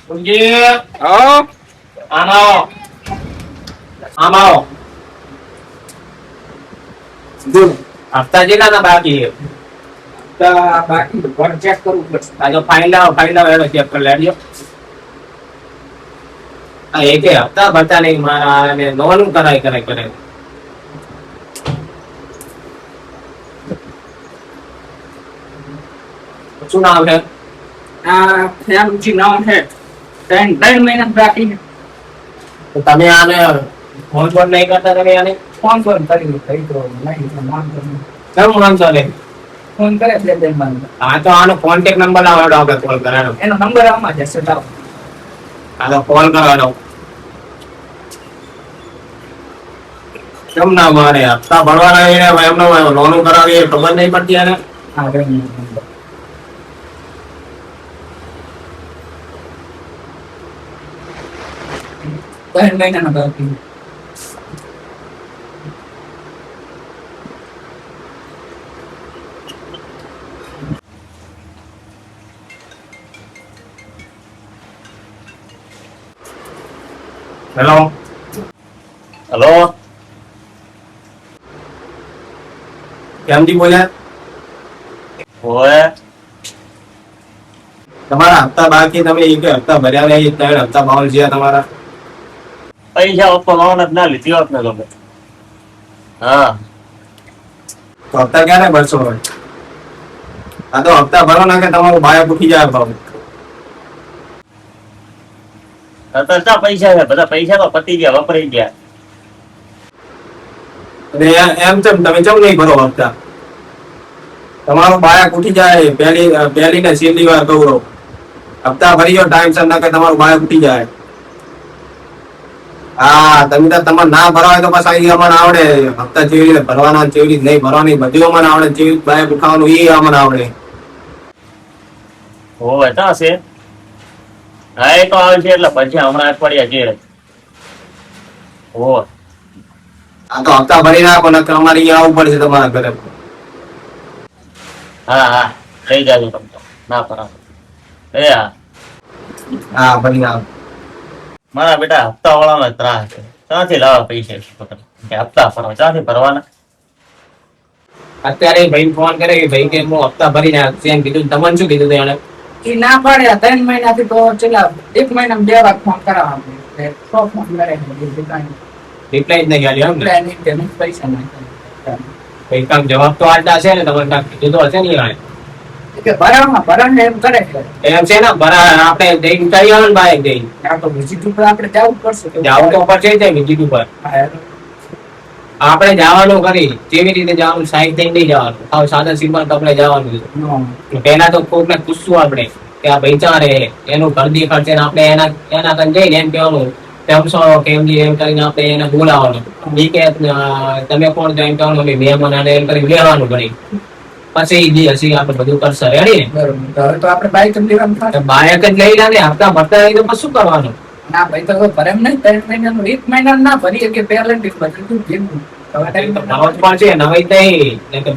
હપ્તા જેટલા ના બાકી ચેક કરવું પડશે. આ જો ફાઇલ લાવો એનો ચેક કરી લેજો. આ એકે હપ્તા ભરતા નહીં મારા અને નોનું કરાય. શું નામ છે? ફેમજી નામ છે. 3 મહિના બાકી છે. તો તમે આને ફોન પર નહીં કરતા તમે આને ફોન કરી થઈ તો નહીં નામ તો કેમ નામ ચાલે? ફોન કરે એટલે દેવાનું. હા તો આનો કોન્ટેક્ટ નંબર લાવો આપણે કોલ કરવાનો. એનો નંબર આમાં જશે. લાવો આ તો કોલ કરવાનો. કેમ ના મારે હપ્તા ભરવાના એમને લોન કરાવી ખબર નહીં પડતી આને. હા નંબર 3 મહિનાના બાકી. હેલો કેમથી બોલ્યા? તમારા હપ્તા બાકી તમે એક હપ્તા ભર્યા નહીં 3 હપ્તા બાઉલ છે તમારા. પૈસા આપવા જ ના લીધી હોત ને તમે. હા તો હપ્તા ક્યારે ભરશો? આ તો હપ્તા ભરો ના કે તમારું બાયક ઉઠી જાય ભાવ. અત્યારે પૈસા છે બધા પૈસા તો પતી ગયા વપરાઈ ગયા. અને એમ છે તમે ચમ નહીં ભરો હપ્તા? તમારું બાયક ઉઠી જાય પહેલી ને છેલ્લી વાર કહું. હપ્તા ભરી ગયો ટાઈમ સર ના કે તમારું બાયક ઉઠી જાય. હા તમે તો તમારે ના ભરવાય તો પાછા અમને આવડે હપ્તા જેવી રીતે ભરવાના જેવી રીતે નહીં ભરવાની બધું અમને આવડે. જેવી બાયક ઉઠાવવાનું એ અમને આવડે. હોવે તો હશે. હા એ તો આવશે એટલે પછી હમણાં અઠવાડિયા જે હોવે. આ તો હપ્તા ભરી નાખો ને અમારે અહીંયા આવવું પડશે તમારા ઘરે. હા લઈ જાજો તમે તો ના ભરાવો. હા ભરી નાખો. મારા બેટા હપ્તા વાળાનો ત્રાસ છે. ક્યાંથી લાવવા પૈસા હપ્તા ભરવા ક્યાંથી ભરવાના? અત્યારે ભાઈ ફોન કરે કે ભાઈ કે હું હપ્તા ભરી નાખશે એમ કીધું. તમને શું કીધું એને? એ ના પડે 3 મહિનાથી તો ચલા 1 મહિનામાં 2 વાર ફોન કરાવવા. ફોન કરે રિપ્લાય જ નહીં આલ્યો એમ ને? પૈસા નાખે. કઈ કામ જવાબ તો આલતા હશે ને તમારે કાંઈક કીધું તો હશે ને યાર. કે ભરાને એમ કરે છે. એમ છે ને આપણે જઈને ઉતારી આવે ને બાઈક જઈને આ તો વિઝિટ ઉપર આપણે જવું પડશે. જવું તો પડશે જ વિઝિટ ઉપર. આપણે જવાનું કરી કેવી રીતે જવાનું? સાઈડ થઈને નહીં જવાનું. સાદા સિમ્પલ કપડે જવાનું. પેલા તો કોક ને પૂછશું આપણે કે આ ભાઈ ચારે એનું ઘર દેખાડશે ને આપણે એના કન જઈને એમ કહેવાનું કેમ છો કેમજી એમ કરીને આપણે એને બોલાવવાનું. એ કે તમે કોણ છો એમ કહેવાનું અમે મહેમાન આને એમ કરી લેવાનું ઘડી. પછી જે હશે આપણે બધું કરશે. રેડી ને? બરોબર. તો આપણે બાઈક લેવાનું થાય. બાયક જ લઈ લે હપ્તા ભરતા નહીં તો પછી શું કરવાનું? ના ભાઈ તો ભરે એમ નહીં. 3 મહિનાનું 1 મહિનાનું ના ભરીએ કે પેલેન્ટી બધું ભેગું.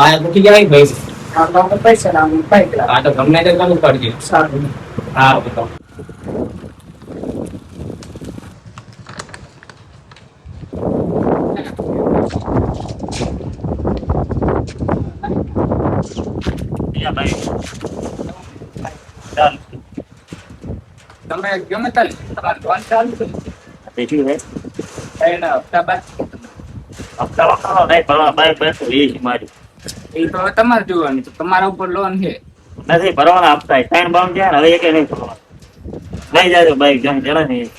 બાયક ઉઠી જાય ભાઈ. પૈસા લાવવાનું બાઈક આ તો ગમે તે કરવું પડશે. સારું. હા તમે ગમે તાલ તમારે ફોન ચાલુ છે. બીજું હે એના હપ્તા બાકી હપ્તા વખાણો નહીં ભરવા બાઈક બેસો એ જ મારી. એ તો હવે તમારે જોવાનું તો તમારા ઉપર લોન છે. નથી ભરવાના હપ્તા 3 બાઉન્ડ છે ને હવે એક નહીં ભરવા. લઈ જાજો બાઈક જણ જણા નહીં.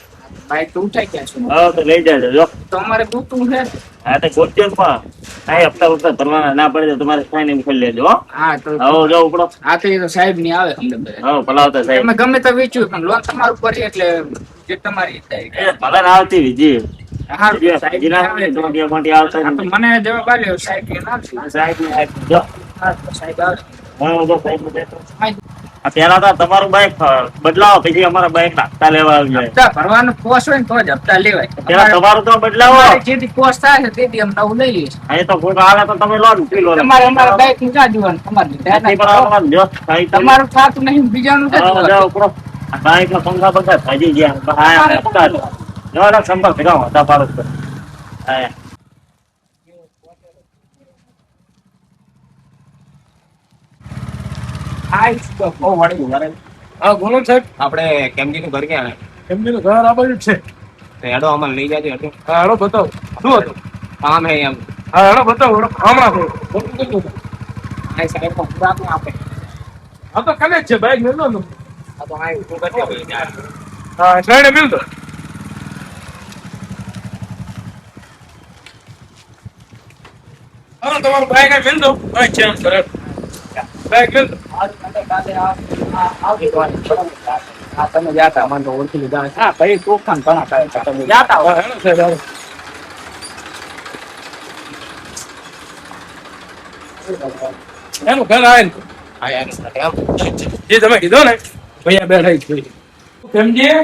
બાઈક તો ઉઠાઈ ગયા છે. હા તો લઈ જાજો જો. તો અમારે ગોતું છે. હા તો ગોત્યો પણ કાંઈ હપ્તા વપ્તા ભરવાના ના પડે તો તમારે સાઈન એમ કરી લેજો. હા તો હવે જો ઉપડો. આ તો એ તો સાહેબ ની આવે અમને. હા ભલાવતા સાહેબ. તમે ગમે તો વેચ્યું પણ લોન તમારું ઉપર છે એટલે જે તમારી એ ભલે ના આવતી બીજી સારું બીજી સાહેબ ના આવે તો ત્યાં મોટી આવતા આ તો મને જવાબ આલ્યો સાહેબ કે ના છે. સાહેબ જો હા તો સાહેબ આવે. હું જો સાહેબ ને દેતો. આ પેલા તો તમારું બાઈક બદલાવો પછી અમારા બાઈક ના હપ્તા લેવા આવી જાય. હપ્તા ભરવાનો કોસ હોય ને તો જ હપ્તા લેવાય. પેલા તમારું તો બદલાવો. જેથી કોસ થાય છે તેથી અમે નવું લઈ લઈશું. અહીં તો કોઈ આવે તો તમે લો ને લો. તમારે અમારા બાઈક નું ક્યાં જોવાનું? તમારે જો સાહેબ તમારું થાતું નહીં બીજાનું છે. જાઓ ઉપડો. આ બાઈકમાં પંખા પંખા ભાજી ગયા બહાર હપ્તા જવાના સંપર્ક ભેગા હતા પાડો પર હા હા બોલો સાહેબ. આપણે કેમજી નું ઘર ક્યાં એમનું ઘર આ બાજુ જ છે. હેડો અમારે લઈ જાજો હેડો. હા હેડો બતાવો શું હતું. કામ હે એમ હા હેડો બતાવો હેડો હમણાં બોલો. બોલું તો શું? આ સાહેબ પણ પૂરા આપને આપે આ તો કને જ છે બાઈક મેળવો ને. આ તો આ ઊભું કરી દો યાર. હા સાઈડે મિલ દો. હા તમારું બાઈક આ મિલ દો. હા છે એમ સર બાઈક મિલ દો. આ તમે જાતા મને તો ઓળખી લીધા હશે. હા ભાઈ તોફાન ઘણા કરે છે તમે જાતા હો. હા હેડો સાહેબ હેડો. એનું ઘર આવે ને હા યાર એમ જે તમે કીધો ને ભૈયા બેઠા જ છે. સમજી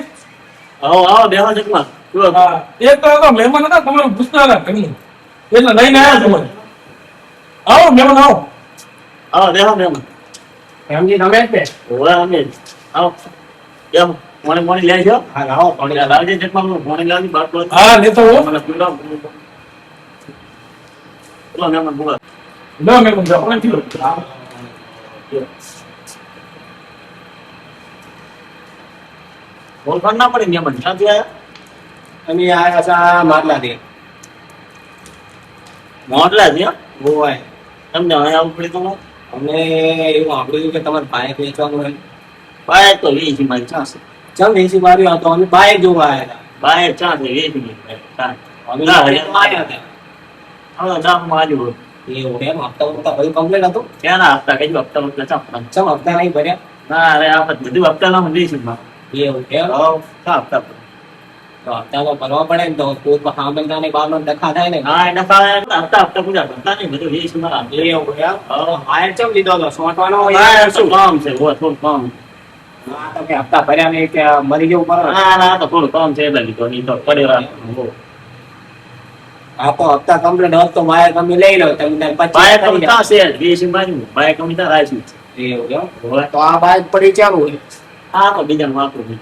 આવો આવો બેહો જગમાં શું હા એક તો મહેમાન હતા તમારું પૂછતા હતા ઘરનું એટલે લઈને આવ્યા તમારે આવો મહેમાન આવો. આવો બેહો બેહો એમજી તમે જ છે ઓવે અમે આવો કેમ મોને મોને લઈ જાઓ હા આવો પાણી લાવજે જગમાં મોને લાવજે બાર તો હા લેતો હો. મને પીડો બોલો મેમન બોલો લો મહેમાન જાઓ પાણી પીલો. બોલ ના પડે મેમન ક્યાંથી આયા અમે આયા હતા માટલાથી મોટલા છે ગોવાય તમને અહીંયા આવું પડે તો અમને એવું સાંભળ્યું કે તમારે બાઇક વેચવાનું હોય બાય તો વીસી મારી ચાંસે ચમ વેચી માર્યું હતો અમે બાઇક જોવા આવ્યા હતા બાય ચાંસે વીસી અમે ના, વેચવા આવ્યા હતા હવે દામ માજુ એવું એમ હપ્તા વપ્તા બધું કમ્પ્લીટ હતું ક્યાંના હપ્તા કઈ હપ્તા વપ્તા ચાપડા ચમ હપ્તા નહીં ભર્યા ના અરે આપણે બધું હપ્તા ના વીસી માં એવું એમ હપ્તા તો હપ્તા તો ભરવા પડે ને તો કોઈ સાંભળતા નહીં બહારનો ડખા થાય ને હા એને હપ્તા હપ્તા પૂજા કરતા નહીં બધું વીસી માં એવું એમ હાયર ચમ લીધો હતો સોંટવાનો બાય શું કામ છે થોડું કામ હા તો કે હપ્તા ભર્યા નહીં કે મરી જવું પડે ના ના તો થોડું કામ છે એટલે લીધો નહીં તો પડે આ તો હપ્તા કમ્પ્લીટ હોત તો બાઇક અમે લઈ લો તમે બાય પછી કમ છે વીસી માં બાય કમ ત્યાં રાખ્યું છે એવું એમ તો આ બાઇક પડી ચાલુ હોય હા તો બીજાનું વાપરું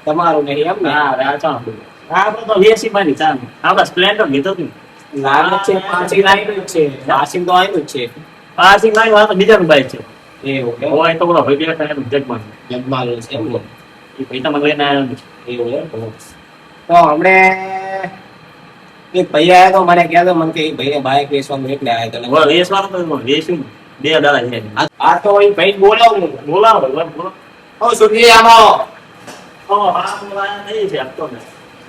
તમારું નહીં એમ ને હા રે આ ચાંસ આપણે તો વીસી માં ની ચાંસ આપણે સ્પ્લેન્ડર લીધો હતું લાલ છે પાછી લાઈન જ છે પાસિંગ તો આયલું જ છે પાસિંગ માં વાત બીજાનું બાઈક છે એવું એમ હોય તો બોલો ભાઈ બેઠા એનું જગમાં જગમાલું છે એમ ને? એ ભાઈ તમે લઈને આવ્યા એવું એમ તો હમણે એક ભાઈ આયા તો મને કહેતો મને કે એ ભાઈને બાઇક વેચવાનું એટલે આયા તો હવે વેચવાનું તો વેચ્યું બે દાડા છે આ તો એ ભાઈ બોલાવું બોલાવો બોલો ઓ સુખી આવો હા બોલાયા નહીં છે આપતો ને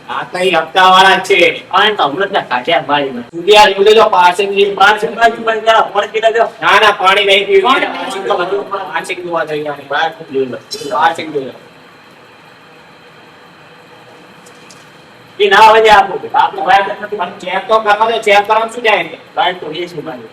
આ તો એ હપ્તા વાળા જ છે આ તો હમણાં ત્યાં કાઢ્યા ભાઈ ને સુધિયા જોઈ લેજો પાસિંગ ની પાંચ બાજુ બાજુ જા પાણી પીતા જાઓ ના ના પાણી નહીં પીવું પાણી પાસિંગ તો બધું પાસિંગ જોવા જોઈએ બહાર જોઈ લો પાસિંગ જોઈ લો એ ના આવે આપો આપણે બાઈક નથી પણ ચેક તો કરવા દો ચેક કરવાનું શું જાય બાઈક તો વેચી ભાઈ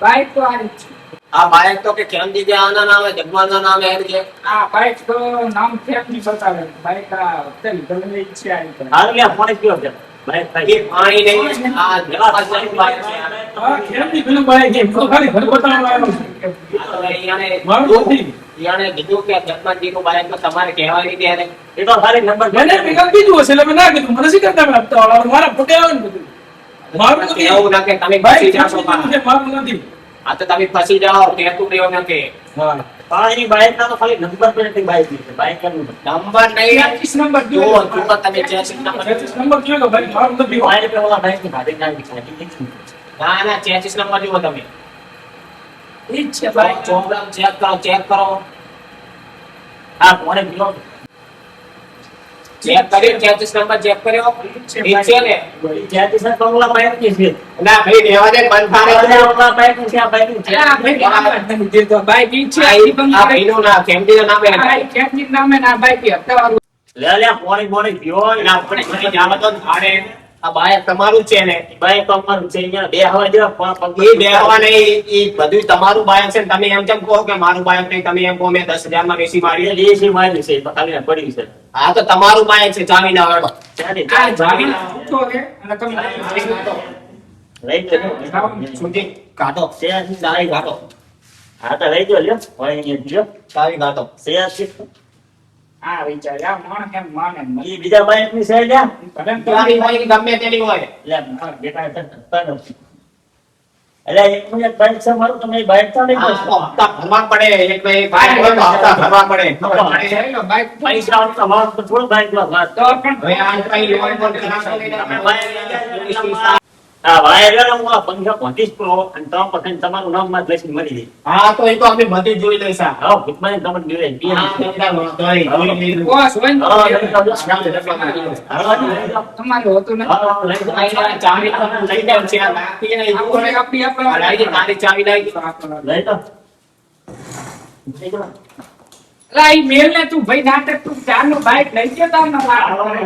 બાઈક તો આ જ છે. આ બાઇક તો કે કેમ દીધે આના નામે જગમાલના નામે એમ કે આ બાઈક તો નામ ફેક ની બતાવે બાઈક આ તેલ ગમે છે આ રીતે. હાલ લે પાણી પીઓ છે બાઈક એ થાય પાણી નહીં આ જગમાલની બાઇક છે હા કેમની પેલું બાઈક એમ તો ખાલી ઘર બતાવવા આવ્યો છે. આ તો ઈયાને મારું નથી. ઈયાને કીધું કે જગમાલજીનું બાઇક તો તમારે કહેવાની ત્યારે એ તો ખાલી નંબર મને પેલા કીધું હશે એટલે મેં ના કીધું મને શી કરતા મેં હપ્તા વાળા મારા પોતે આવે ને બધું મારું નથી એવું ના કે તમે બાઈક ફસી જાશો છે, મારું નથી. આ તો તમે ફસી જાઓ ટેટુ લેવો ન કે હા પાણી બાઈક ના તો ખાલી નંબર પ્લેટ બાઈક છે બાઈક કરવું નંબર નહીં 33 નંબર જો જોયો. જો તમે ચેસિસ નંબર 33 નંબર જોયો તો ભાઈ મારું નથી. પાણી પે ઓલા બાઈક ની ગાડી નાખી ના ના ચેસિસ નંબર જુઓ તમે ઈ જ છે બાઇક બાઈક. ચોકડામ ચેક કરો આ કોને પીઓ ચેક કર્યો ચેસિસ નંબર ચેક કર્યો ઠીક છે ને જ્યાંથી સર ઓલા બાઈક ની છે ના ભાઈ રહેવા દે બંધ થાય ઓલા બાઈક ની છે આ બાઈક ની છે આ ભાઈ બરાબર નથી દેતો. બાઈક ઈ છે આ ઈ બંધ આ કરે. ભાઈનું ના કેમડીનું નામ આ બાઈક ફેકની નામે ના બાઈક ઈ હપ્તા વાળું. લે લે પાણી પાણી પીઓ ના આપણે ઘણી જાવ તો થાળે આ બાઇક તમારું જ છે ને બાઈક તો અમારું છે અહીંયા બે હવા જેવા એ બેહવા નહીં એ બધું તમારું બાઇક છે ને તમે એમ કેમ કહો કે મારું બાઇક નહીં તમે એમ કહો મેં 10,000 માં વેચી મારી દેશી મારી છે ખાલી પડી છે હા તો તમારું બાઇક છે ચાવી લાવવાનો ચાલી આ જાવી ફૂટો છે અને તમે લઈ લેજો સુધી કાઢો છે દાઈ કાઢો હા તો લઈ જો લ્યો વળી લ્યો ચાવી કાઢો. શેર છે આ વિચાર આ માણસ એમ માને જ નહીં. ઈ બીજા બાઈક ની શેર લ્યા પરંતુ ચાવી હોય કે ગમે તેની હોય. એટલે મારા બેટા તને એટલે એક મિનિટ બાઈક છે મારું તમે બાઈક તો નહીં આ બસ હપ્તા ભરવા પડે. એક ભાઈ ભાઈ હોય તો હપ્તા ભરવા પડે. ચાલો, બાઈક પૈસા તો મારું તો થોડું બાઈક માં વાત તો પણ હવે આ કઈ લોન પર કરાવી. હા ભાઈ એટલે હું આ 15 પ્રો અને તો પછી તમારું નામ માં લઈને મરી ગઈ હા તો એ તો અમે બધી જોઈ લઈશું. હા ભૂતમાની તમને જોઈ બે હા, બધા જોઈ લીધું. બોસ હોય ને તો હા લઈ જાઓ. તમારું હોતું નથી. હા લઈ જાઓ. આ ચાવી તો લઈ જાવ છે. આ લાગતી નહીં. આપણે આપણી આપણે આ લાવી દે, તારી ચાવી લાવી દે. લઈ જાઓ. લઈ જાઓ. અલા, ઈ મેલ ને તું ભાઈ નાટક તું ચારનું બાઈક લઈ ગયો તાર નો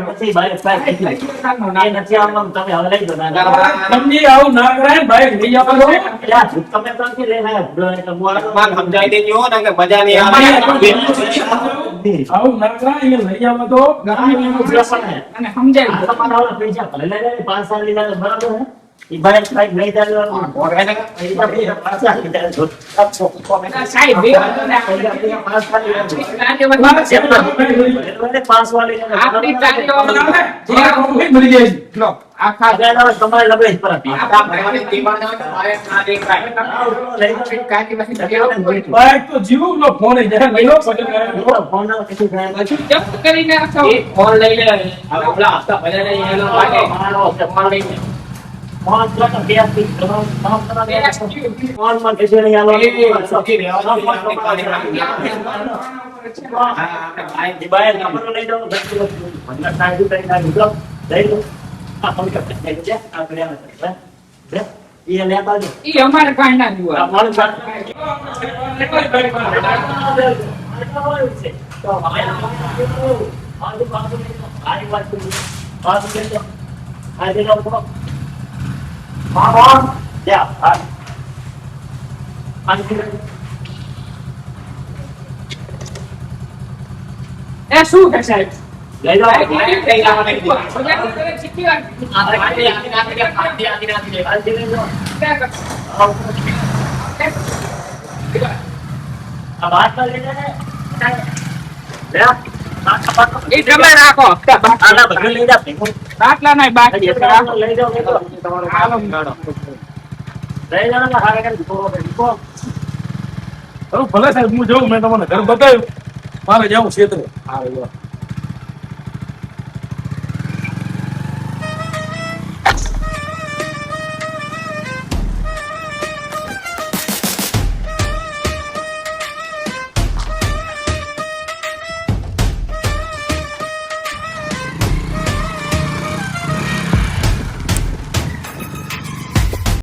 પછી બાઈક લઈ ગયો તાર નો એ નથી આવવાનું તમે હવે લઈ જાઓ સમજી આવું ના કરાય ને ભાઈ લઈ જવાનો યાર તમે તો નથી લઈને આવ્યા તો મારે સમજાઈ દેજો ને કે મજા નહીં આવે. આવું ના કરાય અહીંયા લઈ આવો તો અને સમજાય તમારા ઓલા પૈસા ભલે લઈ જાય 5 સાલ લીધા બરાબર હે ઈ બાઈક બાઈક લઈ જાય પાછા લીધા જો સાહેબ બે વાતો ને આપણે 5 સાલ લીધા પાંચ વાળી આપણી ટાળીઓ જે કોઈ મરી જાય છે. લો આખા તમારે લગાડી પર આપી આપણા ભગવાનની દીવાના હોય તો બાળક ના દેખાય. કાકી પાસે કેવું હોય બાઈક તો જીવું નો ફોન જાય લઈ લો પછી ફોન ના પછી બધું જપ્ત કરીને રાખો એ ફોન લઈ લે. હવે આપણા હપ્તા ભર્યા નહીં એનો લાગે. ફોન લઈ લે. ફોન તો બે આપી ફોન માં કશું નહીં આલો સૌથી રહેવાનું છે. બાય નંબર લઈ જાઓ 10 કિલો મને સાઈડ કરી નાખી દો લઈ લો આ ફોન કરતે છે આપણે આ એ લેતા જો ઈ અમારે કાંઈ ના જોવા આ મારું સાથ એ શું છે સાહેબ લઈ જાઓ લઈ જવા નહીં દે. બજાર કરે શીખી વાત આપણે આની નાખી દે, આની નાખી દે. ક્યાં કરશો? આ વાત લઈ જાય એ તમે રાખો આના બધું લઈ જા બાટલા નહીં બાકી છે, રાખો. લઈ જાઓ લઈ હાલો. જાઓ હારે કરી દીધો ભલે સાહેબ હું જોઉં મેં તમને ઘર બતાવ્યું મારે જાઉં ક્ષેત્રે